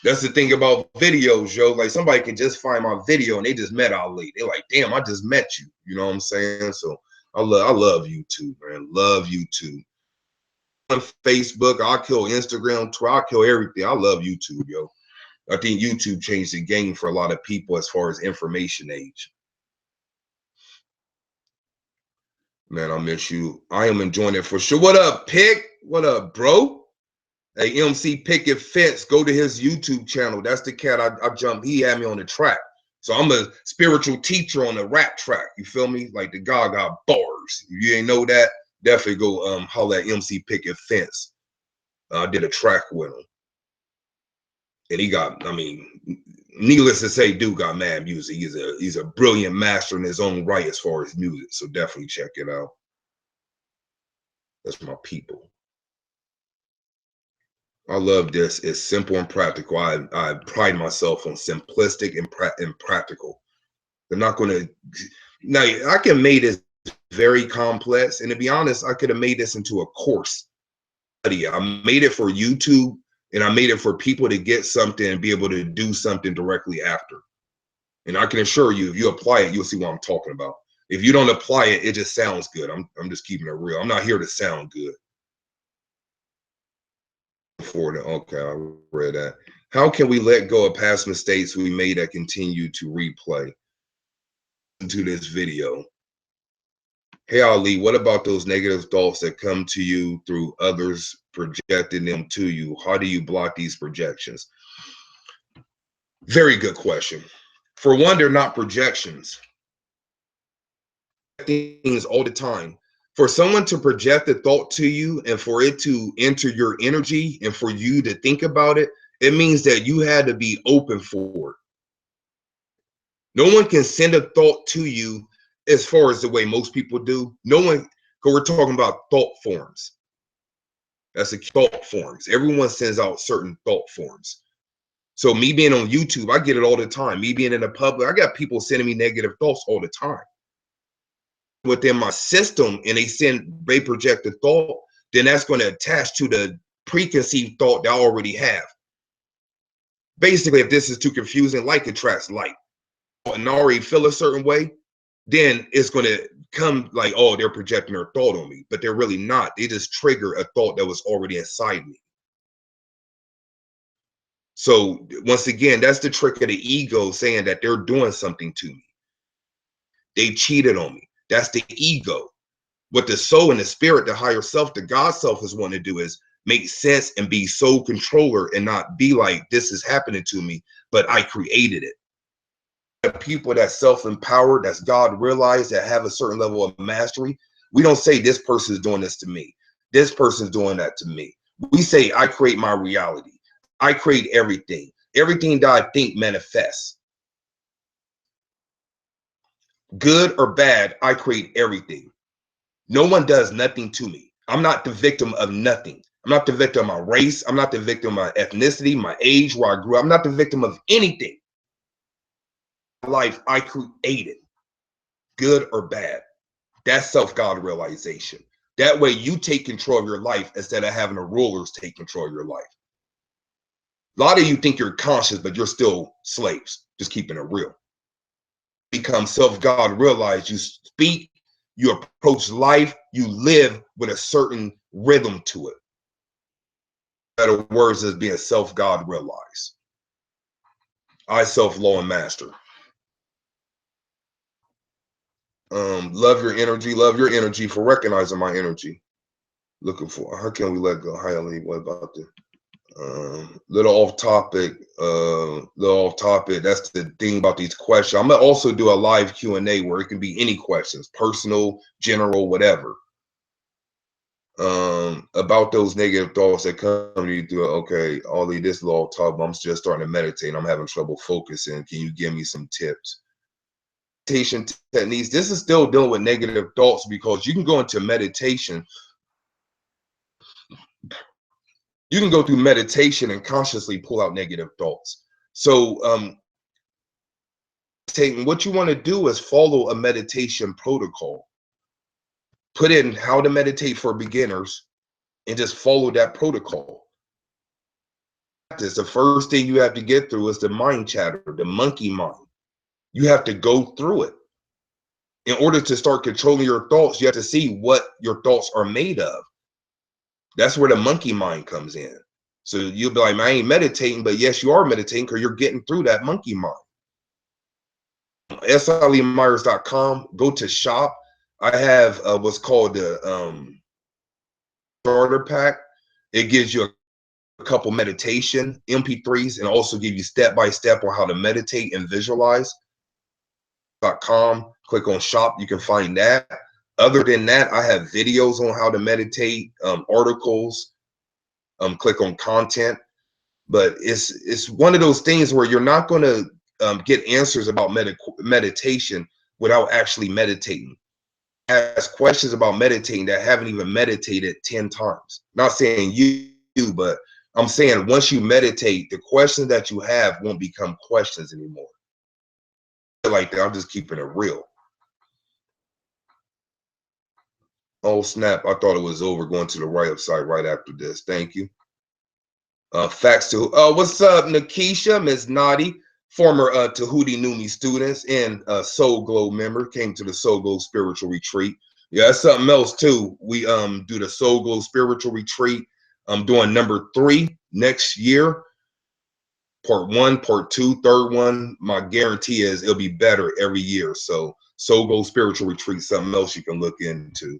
That's the thing about videos, yo. Like somebody can just find my video and they just met Ali. They're like, damn, I just met you. You know what I'm saying? So I love YouTube, man. Love YouTube. On Facebook, I'll kill Instagram, Twitter, I'll kill everything. I love YouTube, yo. I think YouTube changed the game for a lot of people as far as information age. Man, I miss you. I am enjoying it for sure. What up, Pick? What up, bro? Hey, MC Picket Fence, go to his YouTube channel. That's the cat I jumped. He had me on the track. So I'm a spiritual teacher on the rap track. You feel me? Like the Gaga bars. If you ain't know that, definitely go holler at MC Picket Fence. I did a track with him. And he got, I mean, needless to say, dude got mad music. He's a brilliant master in his own right as far as music. So definitely check it out. That's my people. I love this. It's simple and practical. I pride myself on simplistic and practical. They're not going to. Now I can make this very complex, and to be honest, I could have made this into a course. I made it for YouTube, and I made it for people to get something and be able to do something directly after. And I can assure you, if you apply it, you'll see what I'm talking about. If you don't apply it, it just sounds good. I'm just keeping it real. I'm not here to sound good. Okay, I read that. How can we let go of past mistakes we made that continue to replay? to this video. Hey Ali, what about those negative thoughts that come to you through others projecting them to you? How do you block these projections? Very good question. For one, they're not projections. Things all the time. For someone to project a thought to you and for it to enter your energy and for you to think about it, it means that you had to be open for it. No one can send a thought to you as far as the way most people do. No one, because we're talking about thought forms. That's the thought forms. Everyone sends out certain thought forms. So me being on YouTube, I get it all the time. Me being in the public, I got people sending me negative thoughts all the time. Within my system, and they project a thought, then that's going to attach to the preconceived thought that I already have. Basically, if this is too confusing, like attracts like, and I already feel a certain way, then it's going to come like, oh, they're projecting their thought on me, but they're really not. They just trigger a thought that was already inside me. So once again, that's the trick of the ego, saying that they're doing something to me. They cheated on me. That's the ego. What the soul and the spirit, the higher self, the God self is wanting to do is make sense and be soul controller and not be like, this is happening to me, but I created it. The people that self-empowered, that's God realized, that have a certain level of mastery, we don't say this person is doing this to me. This person's doing that to me. We say, I create my reality. I create everything. Everything that I think manifests. Good or bad, I create everything. No one does nothing to me. I'm not the victim of nothing. I'm not the victim of my race. I'm not the victim of my ethnicity, my age, where I grew up. I'm not the victim of anything. Life I created, good or bad. That's self-God realization. That way you take control of your life instead of having the rulers take control of your life. A lot of you think you're conscious, but you're still slaves, just keeping it real. Become self-God realized. You speak, you approach life, you live with a certain rhythm to it. Better words is being self-God realized. I self-law and master. Love your energy for recognizing my energy. Looking for, how can we let go? Highly, what about the little off topic, that's the thing about these questions. I'm gonna also do a live Q&A where it can be any questions, personal, general, whatever, about those negative thoughts that come to you through. Okay, Ollie, this law talk, I'm just starting to meditate, I'm having trouble focusing, can you give me some tips? Meditation techniques. This is still dealing with negative thoughts, because you can go into meditation, you can go through meditation and consciously pull out negative thoughts. So what you want to do is follow a meditation protocol. Put in how to meditate for beginners and just follow that protocol. The first thing you have to get through is the mind chatter, the monkey mind. You have to go through it. In order to start controlling your thoughts, you have to see what your thoughts are made of. That's where the monkey mind comes in. So you'll be like, I ain't meditating, but yes, you are meditating, because you're getting through that monkey mind. SILeemyers.com, go to shop. I have what's called the starter pack. It gives you a couple meditation MP3s and also give you step-by-step on how to meditate and visualize. .com, click on shop, you can find that. Other than that, I have videos on how to meditate, articles, click on content. But it's one of those things where you're not going to get answers about meditation without actually meditating. Ask questions about meditating that haven't even meditated 10 times. Not saying you, but I'm saying once you meditate, the questions that you have won't become questions anymore. Like that, I'm just keeping it real. Oh snap, I thought it was over. Going to the right side right after this. Thank you. Facts to what's up, Nakisha, Miss Naughty, former Tahuti Numi students and Soul Glow member, came to the Soul Glow spiritual retreat. Yeah, that's something else too. We do the Soul Glow spiritual retreat. I'm doing number 3 next year. Part 1, part 2, third one. My guarantee is it'll be better every year. So Soul Gold Spiritual Retreat, something else you can look into.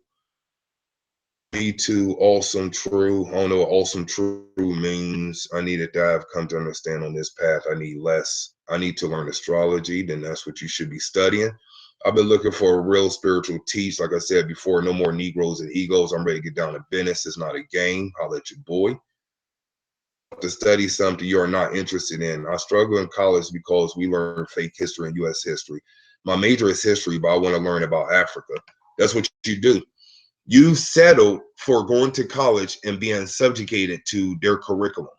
Me too, awesome, true. I don't know what awesome, true means. I needed that. I've come to understand on this path. I need less. I need to learn astrology. Then that's what you should be studying. I've been looking for a real spiritual teach. Like I said before, no more Negroes and egos. I'm ready to get down to business. It's not a game. I'll let you boy. To study something you're not interested in. I struggle in college because we learn fake history and U.S. history. My major is history, but I want to learn about Africa. That's what you do. You settled for going to college and being subjugated to their curriculum.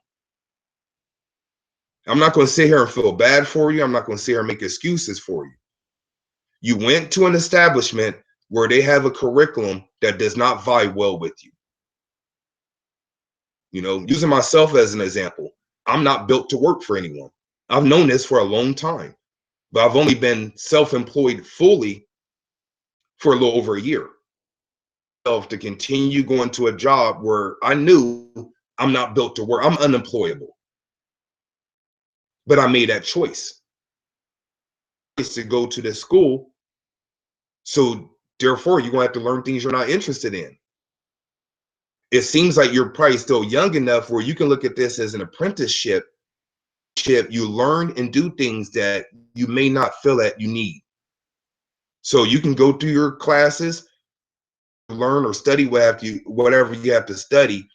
I'm not going to sit here and feel bad for you. I'm not going to sit here and make excuses for you. You went to an establishment where they have a curriculum that does not vibe well with you. You know, using myself as an example, I'm not built to work for anyone. I've known this for a long time, but I've only been self-employed fully for a little over a year. To continue going to a job where I knew I'm not built to work, I'm unemployable. But I made that choice to go to the school. So therefore, you're going to have to learn things you're not interested in. It seems like you're probably still young enough where you can look at this as an apprenticeship. You learn and do things that you may not feel that you need. So you can go through your classes, learn or study whatever you have to study.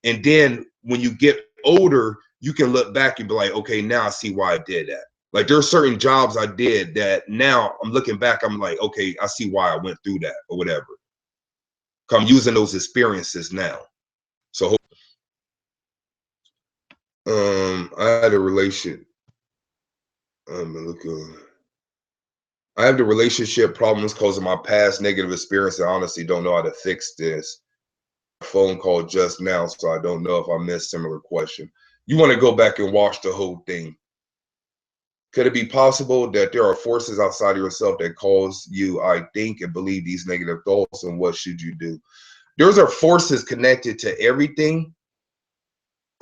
And then when you get older, you can look back and be like, okay, now I see why I did that. Like there's certain jobs I did that now I'm looking back, I'm like, okay, I see why I went through that or whatever. I'm using those experiences now. So I had a relation. I have the relationship problems because of my past negative experience. I honestly don't know how to fix this. Phone call just now, so I don't know if I missed similar question. You want to go back and watch the whole thing. Could it be possible that there are forces outside of yourself that cause you, I think, and believe these negative thoughts, and what should you do? Those are forces connected to everything.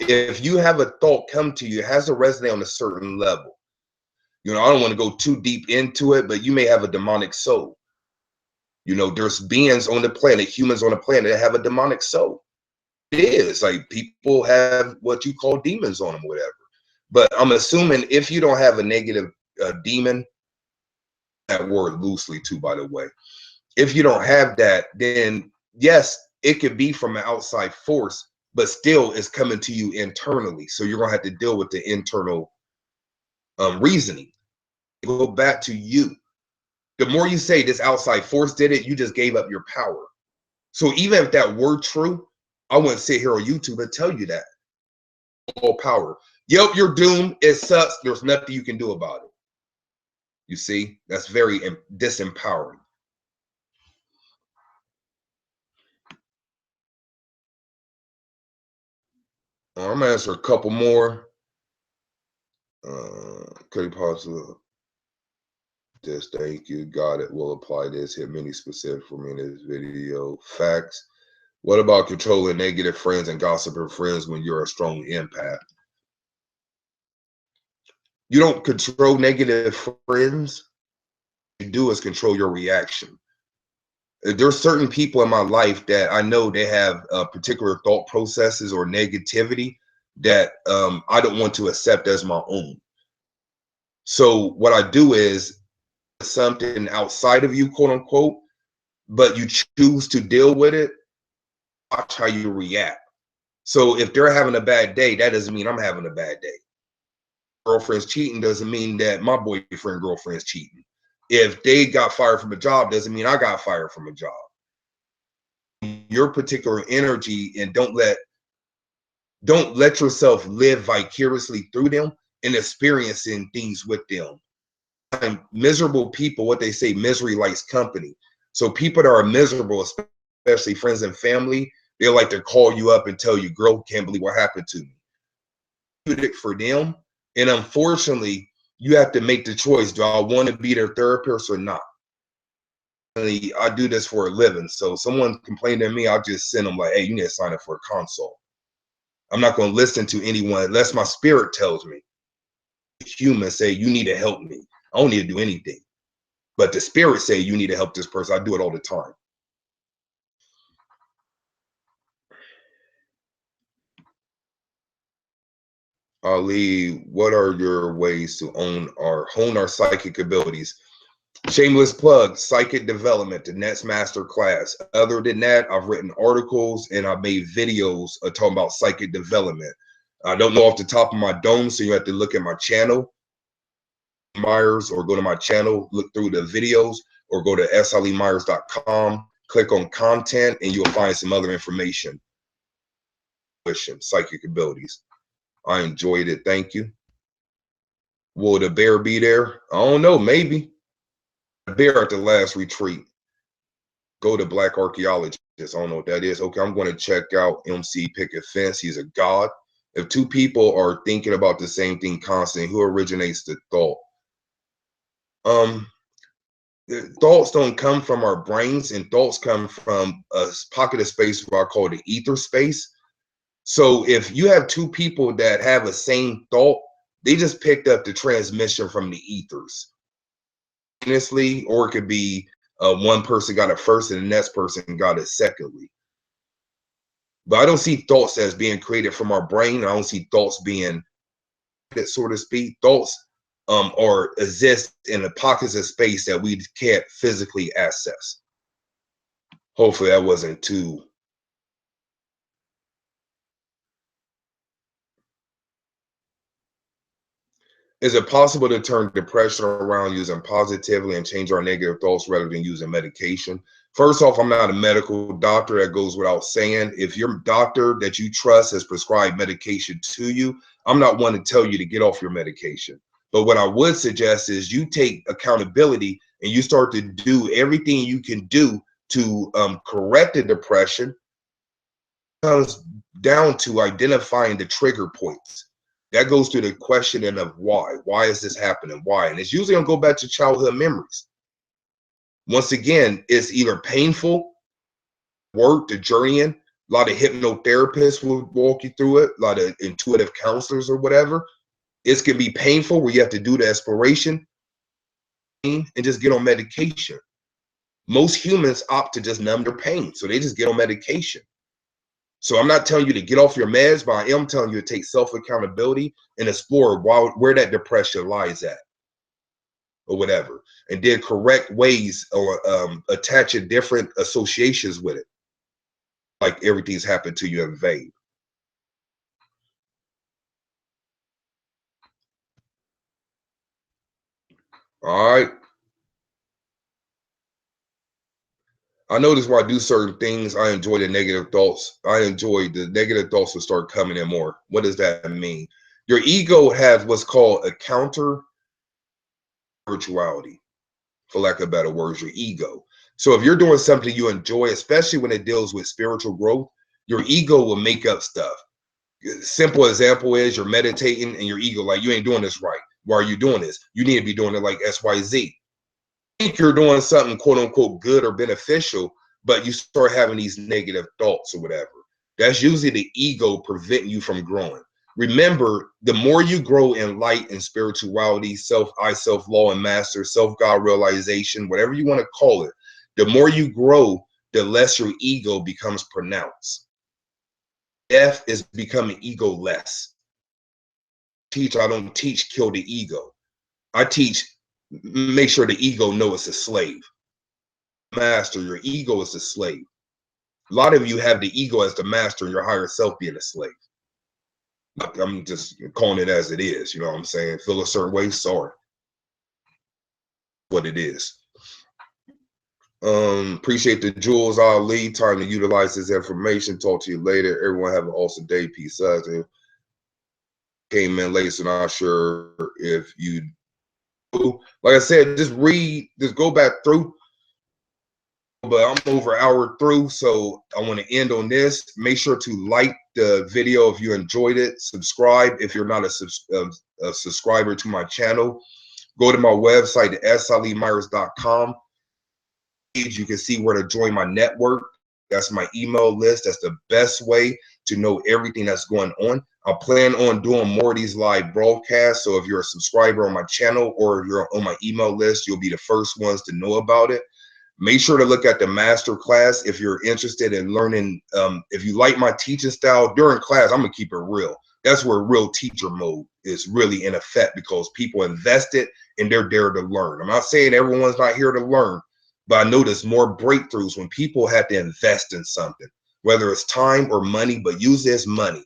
If you have a thought come to you, it has to resonate on a certain level. You know, I don't want to go too deep into it, but you may have a demonic soul. You know, there's beings on the planet, humans on the planet that have a demonic soul. It is like people have what you call demons on them, whatever. But I'm assuming if you don't have a negative demon, that word loosely too, by the way, if you don't have that, then yes, it could be from an outside force, but still it's coming to you internally. So you're gonna have to deal with the internal reasoning. Go back to you. The more you say this outside force did it, you just gave up your power. So even if that were true, I wouldn't sit here on YouTube and tell you that. All power. Yep, you're doomed. It sucks. There's nothing you can do about it. You see, that's very disempowering. I'm gonna answer a couple more. Could you possibly this? Thank you. Got it. We'll apply this. Hit many specific for me in this video. Facts. What about controlling negative friends and gossiping friends when you're a strong empath? You don't control negative friends. What you do is control your reaction. There's certain people in my life that I know they have particular thought processes or negativity that I don't want to accept as my own. So what I do is something outside of you, quote unquote, but you choose to deal with it. Watch how you react. So if they're having a bad day, that doesn't mean I'm having a bad day. Girlfriend's cheating doesn't mean that my boyfriend, girlfriend's cheating. If they got fired from a job, doesn't mean I got fired from a job. Your particular energy, and don't let yourself live vicariously through them and experiencing things with them. And miserable people, what they say, misery likes company. So people that are miserable, especially friends and family, they like to call you up and tell you, girl, can't believe what happened to me. For them, and unfortunately, you have to make the choice. Do I want to be their therapist or not? I do this for a living. So someone complained to me, I'll just send them like, hey, you need to sign up for a consult. I'm not going to listen to anyone unless my spirit tells me. Humans say, you need to help me. I don't need to do anything. But the spirit say you need to help this person. I do it all the time. Ali, what are your ways to hone our psychic abilities? Shameless plug, psychic development, the next master class. Other than that, I've written articles and I've made videos talking about psychic development. I don't know off the top of my dome, so you have to look at my channel, Myers, or go to my channel, look through the videos, or go to slemyers.com, click on content, and you'll find some other information. Psychic abilities. I enjoyed it. Thank you. Will the bear be there? I don't know. Maybe. The bear at the last retreat. Go to Black Archaeologist. I don't know what that is. Okay, I'm going to check out MC Picket Fence. He's a god. If two people are thinking about the same thing constantly, who originates the thought? The thoughts don't come from our brains, and thoughts come from a pocket of space where I call the ether space. So if you have two people that have a same thought, they just picked up the transmission from the ethers. Honestly, or it could be one person got it first and the next person got it secondly. But I don't see thoughts as being created from our brain. I don't see thoughts being, so to speak. Thoughts or exist in the pockets of space that we can't physically access. Hopefully that wasn't too. Is it possible to turn depression around using positively and change our negative thoughts rather than using medication? First off, I'm not a medical doctor. That goes without saying. If your doctor that you trust has prescribed medication to you, I'm not one to tell you to get off your medication. But what I would suggest is you take accountability and you start to do everything you can do to correct the depression. It comes down to identifying the trigger points. That goes to the questioning of why. Why is this happening? Why? And it's usually going to go back to childhood memories. Once again, it's either painful, work, the journey in. A lot of hypnotherapists will walk you through it, a lot of intuitive counselors or whatever. It can be painful where you have to do the exploration and just get on medication. Most humans opt to just numb their pain, so they just get on medication. So I'm not telling you to get off your meds, but I am telling you to take self-accountability and explore where that depression lies at or whatever. And then correct ways or attaching different associations with it. Like everything's happened to you in vain. All right. I notice when I do certain things, I enjoy the negative thoughts. I enjoy the negative thoughts to start coming in more. What does that mean? Your ego has what's called a counter spirituality, for lack of better words, your ego. So if you're doing something you enjoy, especially when it deals with spiritual growth, your ego will make up stuff. Simple example is you're meditating and your ego, like, you ain't doing this right. Why are you doing this? You need to be doing it like XYZ. Think you're doing something quote unquote good or beneficial, but you start having these negative thoughts or whatever. That's usually the ego preventing you from growing. Remember, the more you grow in light and spirituality, self-law and master, self-God realization, whatever you want to call it, the more you grow, the less your ego becomes pronounced. Death is becoming ego-less. I don't teach kill the ego. I teach make sure the ego know it's a slave. Master, your ego is a slave. A lot of you have the ego as the master and your higher self being a slave. I'm just calling it as it is. You know what I'm saying? Feel a certain way, sorry. What it is. Appreciate the jewels, Ali. Time to utilize this information. Talk to you later. Everyone have an awesome day. Peace out. Came in late, so not sure if you do. Like I said, just read, just go back through. But I'm over an hour through, so I want to end on this. Make sure to like the video if you enjoyed it. Subscribe if you're not a subscriber to my channel. Go to my website, slemyers.com. You can see where to join my network. That's my email list. That's the best way to know everything that's going on. I plan on doing more of these live broadcasts. So if you're a subscriber on my channel or if you're on my email list, you'll be the first ones to know about it. Make sure to look at the master class if you're interested in learning. If you like my teaching style during class, I'm gonna keep it real. That's where real teacher mode is really in effect, because people invested and they're there to learn. I'm not saying everyone's not here to learn, but I notice more breakthroughs when people have to invest in something, whether it's time or money, but use this money.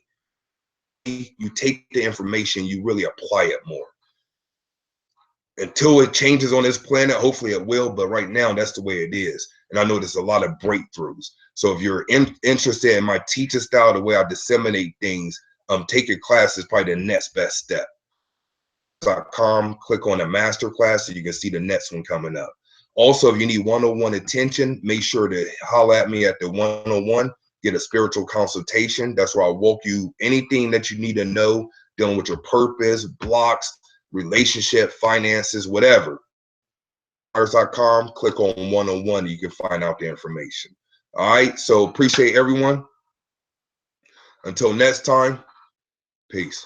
You take the information, you really apply it more. Until it changes on this planet, hopefully it will, but right now that's the way it is. And I know there's a lot of breakthroughs. So if you're interested in my teaching style, the way I disseminate things, taking class is probably the next best step. Click on the master class so you can see the next one coming up. Also, if you need one-on-one attention, make sure to holler at me at the one-on-one, get a spiritual consultation. That's where I'll walk you anything that you need to know dealing with your purpose, blocks, relationship, finances, whatever. Click on one-on-one, you can find out the information. All right, so appreciate everyone. Until next time, peace.